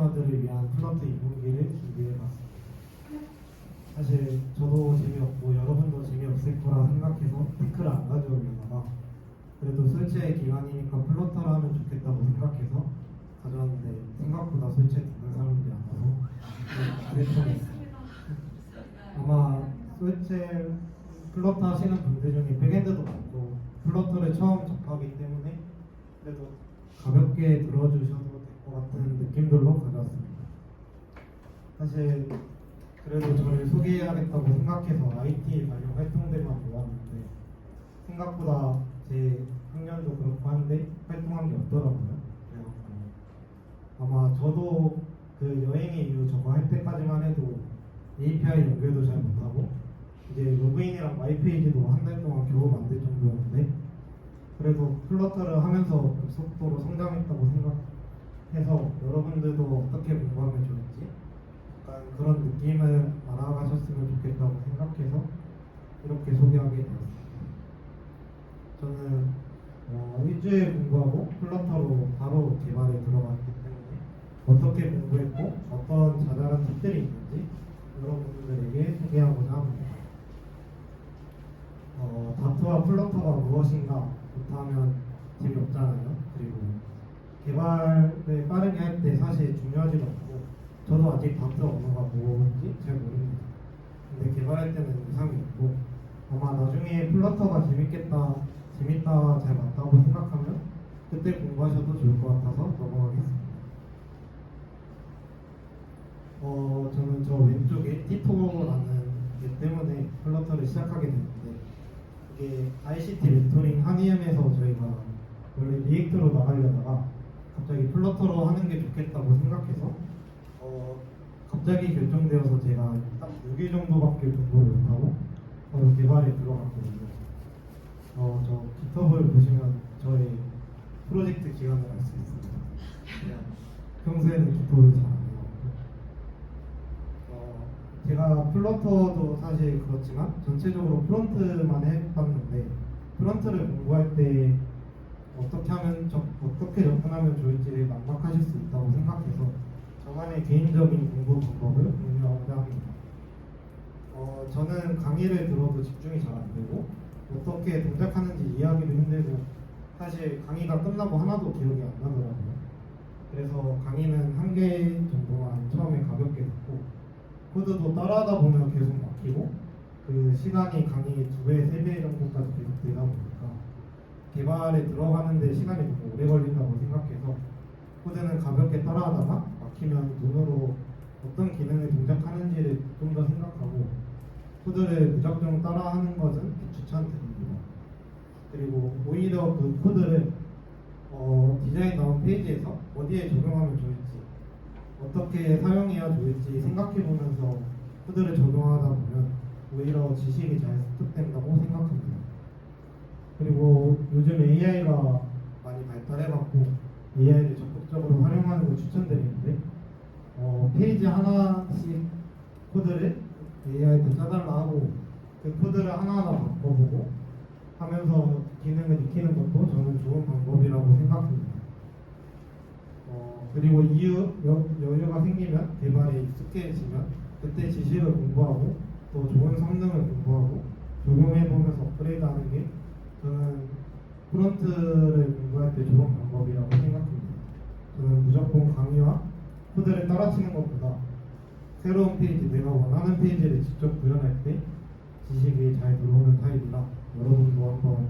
초보자들을 위한 플러터 입문기를 준비해봤습니다. 사실 저도 재미없고 여러분도 재미없을 거라 생각해서 태클을 안 가져오려다가 그래도 설치의 기간이니까 플러터를 하면 좋겠다고 생각해서 가져왔는데 생각보다 설치에 듣는 사람들이 안 와서 그랬습니다. 아마 설치 플러터 하시는 분들 중에 백엔드도 많고 플러터를 처음 접하기 때문에 그래도 가볍게 들어주셔도 될 것 같은 느낌들로 가져왔습니다. 사실 그래도 저를 소개해야겠다고 생각해서 IT 관련 활동들만 모았는데 생각보다 제 학년도 그렇고 한데 활동한 게 없더라고요. 그래갖고 아마 저도 그 여행의 이유 저거 할 때까지만 해도 API 연결도 잘 못하고 이제 로그인이랑 마이페이지도 한 달 동안 겨우 만들 정도였는데 그래도 플러터를 하면서 속도로 성장했다고 생각해서 여러분들도 어떻게 공부하면 좋을지 약간 그런 느낌을 알아가셨으면 좋겠다고 생각해서 이렇게 소개하게 되었습니다. 저는 일주일 공부하고 플러터로 바로 개발에 들어갔기 때문에 어떻게 공부했고 어떤 자잘한 팁들이 있는지 여러분들에게 소개하고자 합니다. 다트와 플러터가 무엇인가부터 하면 재미없잖아요. 그리고 개발을 빠르게 할 때 사실 중요하지가 않고 저도 아직 다트 언어가 뭔지 잘 모릅니다. 근데 개발할 때는 이상이 없고 아마 나중에 플러터가 재밌다 잘 맞다고 생각하면 그때 공부하셔도 좋을 것 같아서 넘어가겠습니다. 저는 저 왼쪽에 티토라는 게 때문에 플러터를 시작하게 됐는데 이게 ICT 멘토링 한의엠에서 저희가 원래 리액트로 나가려다가 갑자기 플러터로 하는 게 좋겠다고 생각해서 갑자기 결정되어서 제가 딱 6일 정도밖에 공부를 못하고 개발에 들어갔거든요. 저 깃허브를 보시면 저의 프로젝트 기간을 알 수 있습니다. 평소에는 깃허브를 잘 안 해요. 제가 플러터도 사실 그렇지만 전체적으로 프론트만 해봤는데 프론트를 공부할 때 어떻게 접근하면 좋을지 막막하실 수 있다고 생각해서 저만의 개인적인 공부 방법을 공유하고자 합니다. 저는 강의를 들어도 집중이 잘 안 되고 어떻게 동작하는지 이해하기도 힘들고 사실 강의가 끝나고 하나도 기억이 안 나더라고요. 그래서 강의는 한 개 정도만 처음에 가볍게 듣고 코드도 따라하다 보면 계속 막히고 그 시간이 강의 2배, 3배 정도까지 계속 되다 보니까 개발에 들어가는데 시간이 너무 오래 걸린다고 생각해서 코드는 가볍게 따라하다가 막히면 눈으로 어떤 기능을 동작하는지를 좀 더 생각하고 코드를 무작정 따라하는 것은 추천드립니다. 그리고 오히려 그 코드를 디자인 나온 페이지에서 어디에 적용하면 좋을지 어떻게 사용해야 좋을지 생각해보면서 코드를 적용하다 보면 오히려 지식이 잘 습득된다고 생각합니다. 그리고 요즘 AI가 많이 발달해갖고 AI를 적극적으로 활용하는 걸 추천드리는데 페이지 하나씩 코드를 AI한테 짜달라 하고 그 코드를 하나하나 바꿔보고 하면서 기능을 익히는 것도 저는 좋은 방법이라고 생각합니다. 그리고 여유가 생기면 개발에 익숙해지면 그때 지식을 공부하고 또 좋은 성능을 공부하고 적용해보면서 업그레이드하는 게 저는 프론트를 공부할 때 좋은 방법이라고 생각합니다. 저는 무조건 강의와 코드를 따라치는 것보다 새로운 페이지, 내가 원하는 페이지를 직접 구현할 때 지식이 잘 들어오는 타입이라 여러분도 한번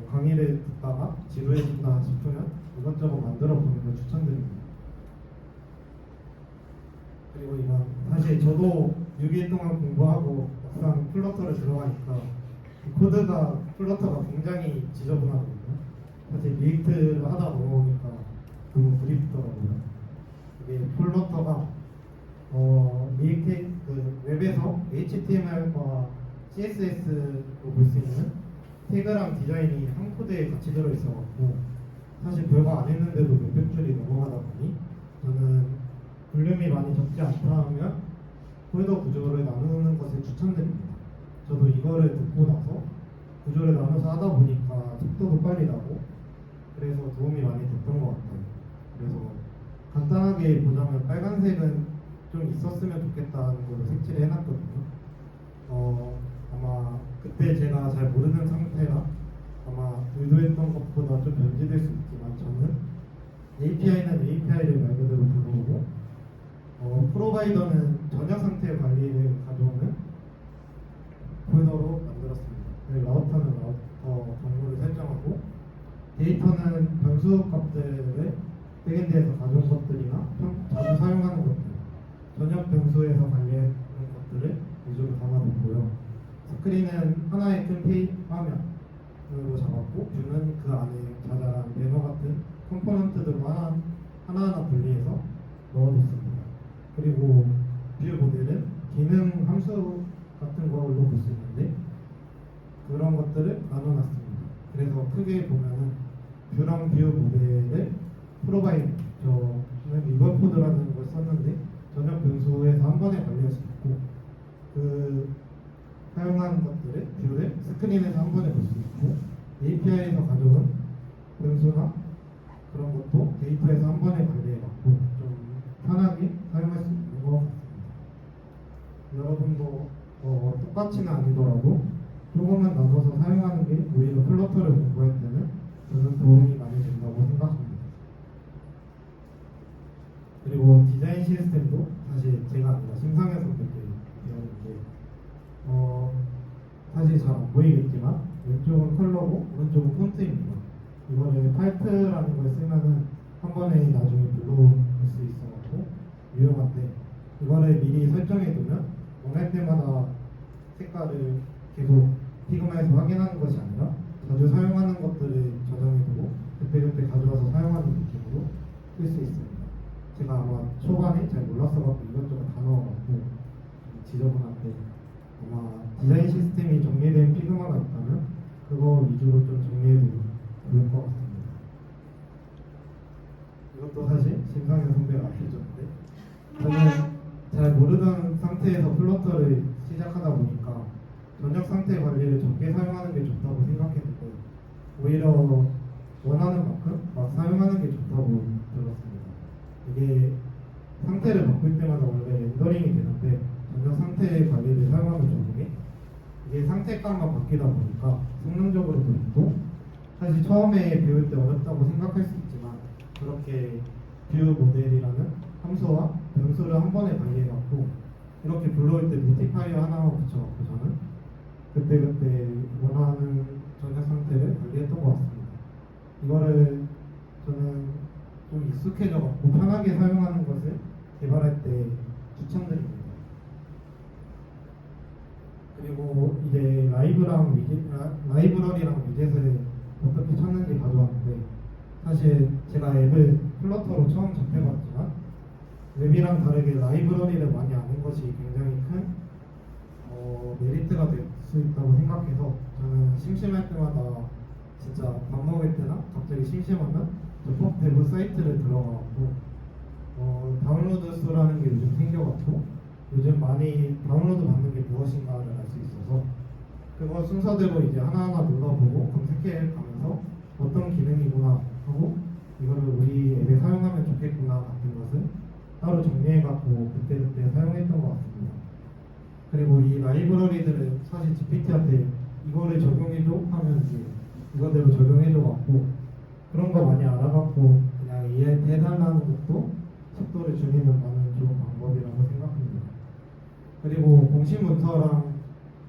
강의를 듣다가 지루해진다 싶으면 이것저것 만들어 보는 걸 추천드립니다. 그리고 이건 사실 저도 6일 동안 공부하고 막상 플러터를 들어가니까 플러터가 굉장히 지저분하거든요. 사실 리액트를 하다 넘어오니까 너무 그립더라고요. 이게 플러터가 리액트 웹에서 HTML과 CSS로 볼 수 있는 태그랑 디자인이 한 코드에 같이 들어있어갖고 사실 별거 안 했는데도 몇백 줄이 넘어가다 보니 저는 볼륨이 많이 적지 않다 하면 폴더 구조를 나누는 것을 추천드립니다. 저도 이거를 듣고 나서 구조를 나눠서 하다 보니까 속도도 빨리 나고 그래서 도움이 많이 됐던 것 같아요. 그래서 간단하게 심플하게 보자면 빨간색은 좀 있었으면 좋겠다는 걸로 색칠을 해놨거든요. 아마 그때 제가 잘 모르는 상태라 아마 의도했던 것보다 좀 변질될 수 있지만 저는 API는 API를 말 그대로 불러오고 프로바이더는 전역 상태 관리를 가져오는 폴더로 만들었습니다. 그리고 라우터는 라우터 경로를 설정하고 데이터는 변수 값들을 백엔드에서 가져온 것들이나 자주 사용하는 것들, 전역 변수에서 관리하는 것들을 위주로 담아놓고요. 스크린은 하나의 큰 화면으로 잡았고 뷰는 그 안에 자잘한 배너 같은 컴포넌트들로 하나하나 분리해서 넣어뒀습니다. 그리고 뷰 모델은 기능 함수 같은 걸로 볼 수 있는데 그런 것들을 나눠놨습니다. 그래서 크게 보면은 뷰랑 뷰 모델을 프로바이드, 저는 리버포드라는 걸 썼는데 전역 변수에서 한 번에 관리할 수 있고 그 사용하는 것들을 뷰를 스크린에서 한 번에 볼 수 있고 API에서 가져온 변수나 그런 것도 데이터에서 한 번에 관리해갖고 좀 편하게 사용할 수 있는 것 같습니다. 여러분도 똑같이는 아니더라도 조금은 나눠서 사용하는 게 오히려 플러터를 공부할 때는 저는 도움이 많이 된다고 생각합니다. 그리고 디자인 시스템도 사실 제가 아니라 심상현 선배께 배웠는데 사실 잘 안 보이겠지만 왼쪽은 컬러고 오른쪽은 폰트입니다. 이거를 팔트라는 걸 쓰면은 한 번에 나중에 불러올 수 있어서 유용한데 이거를 미리 설정해 두면 원할 때마다 색깔을 계속 피그마에서 확인하는 것이 아니라 자주 사용하는 것들을 저장해 두고 그때그때 가져와서 사용하는 느낌으로 쓸 수 있습니다. 제가 아마 초반에 잘 몰랐어갖고 이것저것 다 넣어갖고 지저분한데 아마 디자인 시스템이 정리된 피그마가 있다면 그거 위주로 좀 정리해두면 좋을 것 같습니다. 이것도 사실 심상현 선배가 알려줬는데 저는 잘 모르던 상태에서 플러터를 시작하다 보니까 전역 상태 관리를 적게 사용하는 게 좋다고 생각했는데 오히려 원하는 만큼 막 사용하는 게 좋다고 들었습니다. 이게 상태를 바꿀 때마다 원래 렌더링이 되는데 전역 상태 관리를 사용하는 경우에 이게 상태값만 바뀌다 보니까 성능적으로도 있고 사실 처음에 배울 때 어렵다고 생각할 수 있지만 그렇게 뷰 모델이라는 함수와 변수를 한 번에 관리해갖고 이렇게 불러올 때 노티파이어 하나만 붙여갖고 저는 그때그때 원하는 전역 상태를 관리했던 것 같습니다. 이거를 저는 좀 익숙해져갖고 편하게 사용하는 것을 개발할 때 추천드립니다. 그리고 이제 라이브러리랑 위젯을 어떻게 찾는지 가져왔는데 사실 제가 앱을 플러터로 처음 접해봤지만 웹이랑 다르게 라이브러리를 많이 아는 것이 굉장히 큰 메리트가 될 수 있다고 생각해서 저는 심심할 때마다 진짜 밥 먹을 때나 갑자기 심심하면 저 펍데브 사이트를 들어가고 다운로드 수라는 게 요즘 생겨갖고 요즘 많이 다운로드 받는 게 무엇인가를 알 수 있어서 그거 순서대로 이제 하나하나 눌러보고 검색해 가면서 어떤 기능이구나 하고 이거를 우리 앱에 사용하면 좋겠구나 같은 것을 따로 정리해갖고 그때그때 사용했던 것 같습니다. 그리고 이 라이브러리들은 사실 GPT한테 이거를 적용해줘 하면 이제 이거대로 적용해줘갖고 그런 거 많이 알아갖고 그냥 얘한테 해달라는 것도 속도를 줄이는 많은 좋은 방법이라고 생각합니다. 그리고 공식 문서랑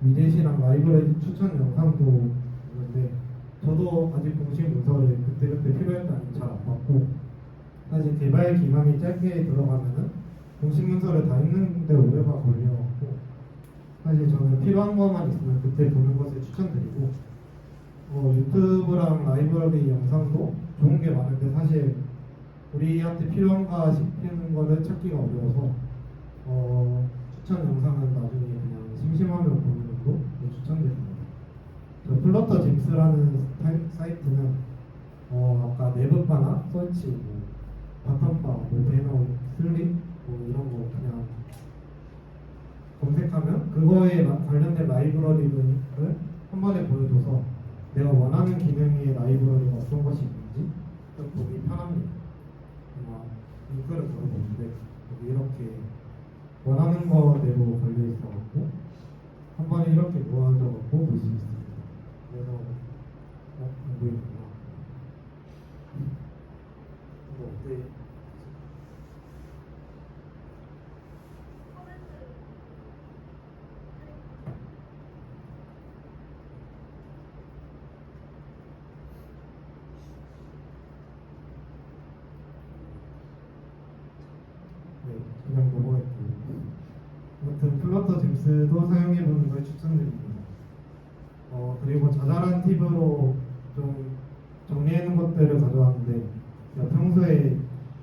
위젯이랑 라이브러리 추천 영상도 있는데 저도 아직 공식 문서를 그때그때 필요할 때 잘 안 봤고 사실 개발 기간이 짧게 들어가면은 공식 문서를 다 읽는데 오래가 걸려갖고 사실 저는 필요한 것만 있으면 그때 보는 것을 추천드리고 유튜브랑 라이브러리 영상도 좋은 게 많은데 사실 우리한테 필요한가 싶은 거를 찾기가 어려워서 추천 영상은 나중에 그냥 심심하면 보는 걸로 추천드립니다. 저 플러터 짐스라는 사이트는 아까 내부바나 서치, 바텀바, 배너, 슬립 이런 거 그냥 검색하면 그거에 관련된 라이브러리를 한 번에 보여줘서 내가 원하는 기능의 라이브러리가 어떤 것이 있는지 좀 보기 편합니다. 링크를 걸어보는데 여기 이렇게 원하는 거대로 걸려 있어갖고 한 번에 이렇게 모아져갖고 볼 수 있습니다. 그래서 안 보이는구나. 이거 어때? 네, 그냥 넘어갈게요. 아무튼 플러터 잼스도 사용해보는 걸 추천드립니다. 그리고 자잘한 팁으로 좀 정리하는 것들을 가져왔는데 제가 평소에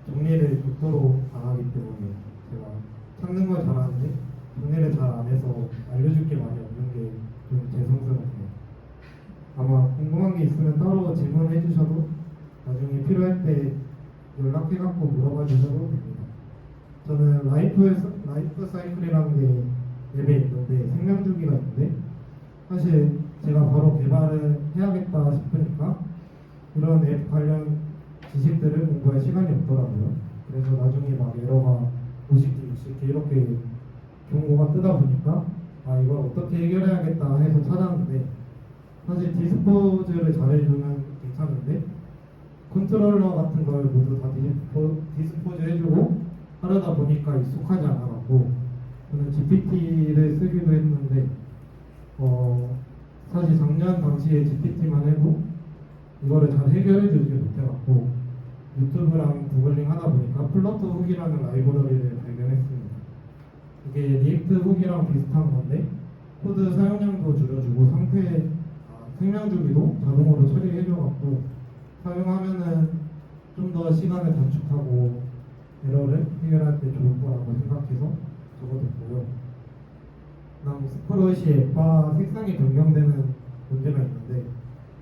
정리를 극도로 안 하기 때문에 제가 찾는 걸 잘하는데 정리를 잘 안 해서 알려줄 게 많이 없는 게 좀 죄송스럽네요. 아마 궁금한 게 있으면 따로 질문해 주셔도 나중에 필요할 때 연락해갖고 물어봐 주셔도 됩니다. 저는 라이프 사이클이라는 게 앱에 있는데 생명주기가 있는데 사실 제가 바로 개발을 해야겠다 싶으니까 이런 앱 관련 지식들을 공부할 시간이 없더라고요. 그래서 나중에 막 에러가 50개, 60개 이렇게 경고가 뜨다 보니까 아 이걸 어떻게 해결해야겠다 해서 찾았는데 사실 디스포즈를 잘해주면 괜찮은데 컨트롤러 같은 걸 모두 다 디스포즈 해주고 하려다 보니까 익숙하지 않아갖고 저는 GPT를 쓰기도 했는데 사실 작년 당시에 GPT만 해도 이거를 잘 해결해주지 못해갖고 유튜브랑 구글링 하다 보니까 플러터 훅이라는 라이브러리를 발견했습니다. 이게 리액트 훅이랑 비슷한 건데 코드 사용량도 줄여주고 생명주기도 자동으로 처리해줘갖고 사용하면은 좀 더 시간을 단축하고 에러를 해결할 때 좋을 거라고 생각해서 적어뒀고요. 그다음 스크롤 시 앱바 색상이 변경되는 문제가 있는데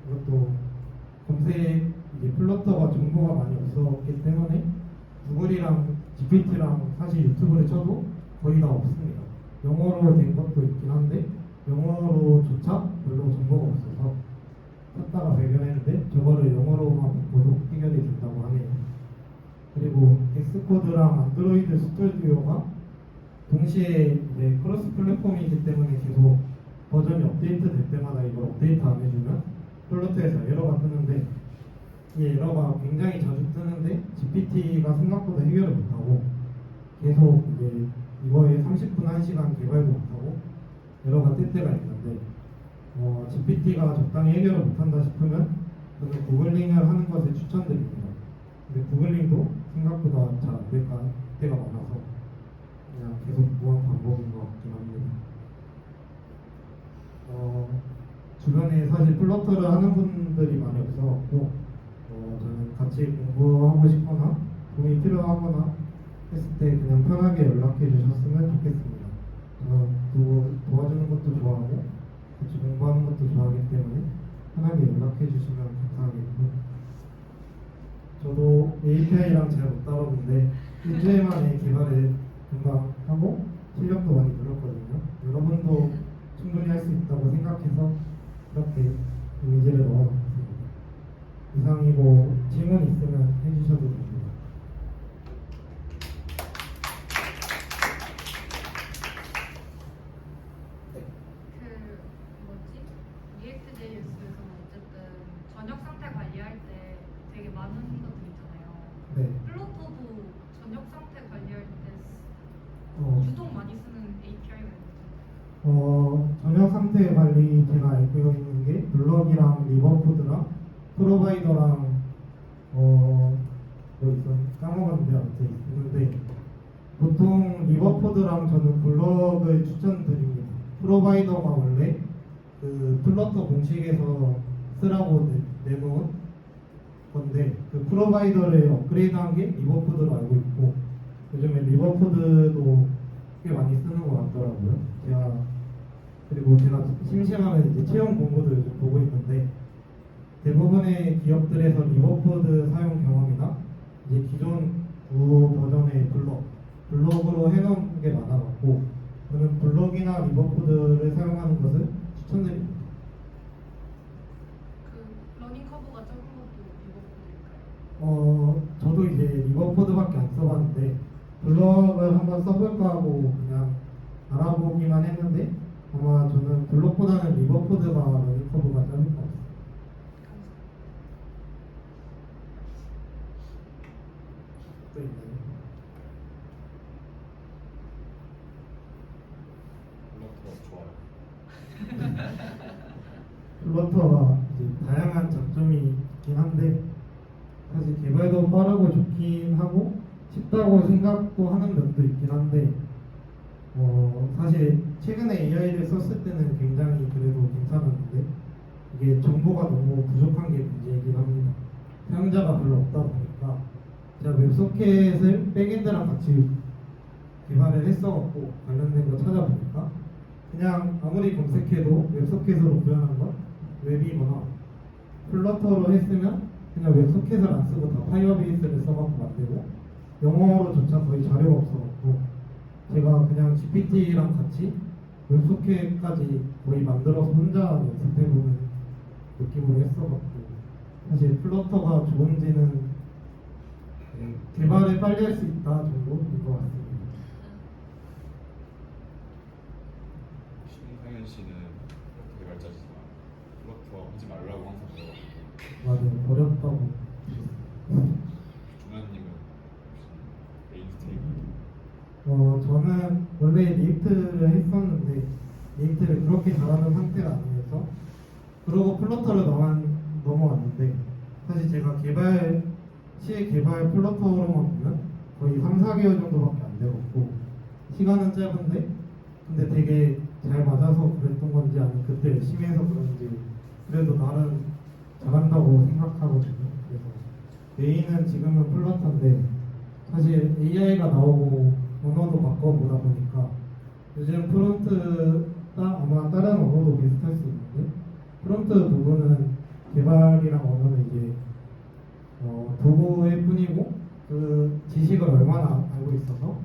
이것도 검색 이제 플러터가 정보가 많이 없었기 때문에 구글이랑 GPT랑 사실 유튜브를 쳐도 거의 다 없습니다. 영어로 된 것도 있긴 한데 영어로조차 별로 정보가 없어서 찾다가 발견했는데 저거를 영어로만 바꿔도 해결이 된다고 하네요. 그리고 엑스코드랑 안드로이드 스튜디오가 동시에 이제 크로스 플랫폼이기 때문에 계속 버전이 업데이트 될 때마다 이걸 업데이트 안 해주면 플러터에서 에러가 뜨는데 이 에러가 굉장히 자주 뜨는데 GPT가 생각보다 해결을 못하고 계속 이제 이거에 30분 1시간 개발도 못하고 에러가 뜰 때가 있는데 GPT가 적당히 해결을 못한다 싶으면 저는 구글링을 하는 것을 추천드립니다. 근데 구글링도 생각보다 잘 안 될 때가 많아서 그냥 계속 무한 반복인 것 같긴 합니다. 주변에 사실 플러터를 하는 분들이 많이 없어갖고 저는 같이 공부하고 싶거나 도움이 필요하거나 했을 때 그냥 편하게 연락해 주셨으면 좋겠습니다. 저는 도와주는 것도 좋아하고 같이 공부하는 것도 좋아하기 때문에 편하게 연락해 주시면 감사하겠고 저도 API랑 잘 못 다뤘는데 일주일 만에 개발을 금방 하고 실력도 많이 늘었거든요. 여러분도 충분히 할 수 있다고 생각해서 이렇게 이미지를 넣어놨습니다. 이상이고 질문 있으면 해주셔도 됩니다. 리액트 JS에서는 어쨌든 저녁 상태 관리할 때 되게 많은 것들 있잖아요. 네. 플로터도 저녁 상태 관리할 때 유독 많이 쓰는 API가 있거든요. 저녁 상태 관리 제가 알고 있는 게 블럭이랑 리버푸드랑 프로바이더랑 뭐 있어 까먹었는데 아무튼 있는데 보통 리버푸드랑 저는 블럭을 추천드립니다. 프로바이더가 원래 그 플러터 공식에서 쓰라고 내놓은 건데 그 프로바이더를 업그레이드한 게 리버푸드로 알고 있고 요즘에 리버푸드도 꽤 많이 쓰는 것 같더라고요. 그리고 제가 심심하면 이제 채용 공고도 요즘 보고 있는데 대부분의 기업들에서 리버푸드 사용 경험이나 이제 기존 구 버전의 블럭으로 해놓은 게 많아갖고 저는 블럭이나 리버푸드를 사용하는 것을 추천드립니다. 그 러닝 커브가 적은 것도 리버푸드일까요? 저도 이제 리버포드밖에 안 써봤는데 블럭을 한번 써볼까 하고 그냥 알아보기만 했는데 아마 저는 블럭보다는 리버포드가 러닝 커브가 짧을 것 같아요. 또 있나요? 플러터 좋아요. 플러터가 이제 다양한 장점이 있긴 한데 사실 개발도 빠르고 좋긴 하고 쉽다고 생각도 하는 면도 있긴 한데 사실 최근에 AI를 썼을 때는 굉장히 그래도 괜찮았는데 이게 정보가 너무 부족한 게 문제이긴 합니다. 사용자가 별로 없다 보니까 제가 웹소켓을 백엔드랑 같이 개발을 했어갖고 관련된 거 찾아보니까 그냥 아무리 검색해도 웹소켓으로 구현한 건 웹이거나 플러터로 했으면 그냥 웹소켓을 안 쓰고 다 파이어베이스를 써갖고 만들고 영어로조차 거의 자료가 없어갖고 제가 그냥 GPT랑 같이 웹소켓까지 거의 만들어서 혼자 연습해보는 느낌으로 했어갖고 사실 플러터가 좋은지는 개발을 빨리 할 수 있다 정도인 것 같습니다. 신상현 씨는 개발자지만 플러터 하지 말라고 항상 배워가지고 맞아요. 어렵다고. 중환님은 혹시 메인스트리밍 저는 원래 리액트를 했었는데 리액트를 그렇게 잘하는 상태가 아니어서 그러고 플러터를 넘어왔는데 사실 제가 시에 개발 플러터로만 보면 거의 3, 4개월 정도밖에 안 되었고 시간은 짧은데 근데 되게 잘 맞아서 그랬던 건지 아니면 그때 열심히 해서 그런지 그래도 나름 잘한다고 생각하거든요. 그래서 메인은 지금은 플러터인데 사실 AI가 나오고 언어도 바꿔보다 보니까 요즘 프론트가 아마 다른 언어도 비슷할 수 있는데 프론트 부분은 개발이랑 언어는 이제 도구일 뿐이고 그 지식을 얼마나 알고 있어서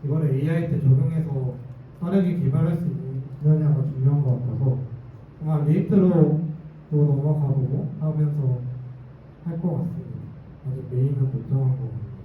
이거를 AI 때 적용해서 빠르게 개발할 수 있느냐가 중요한 것 같아서 아마 리액트로 넘어가보고 하면서 할 것 같습니다. 아직 메인은 못 정한 것 같아요.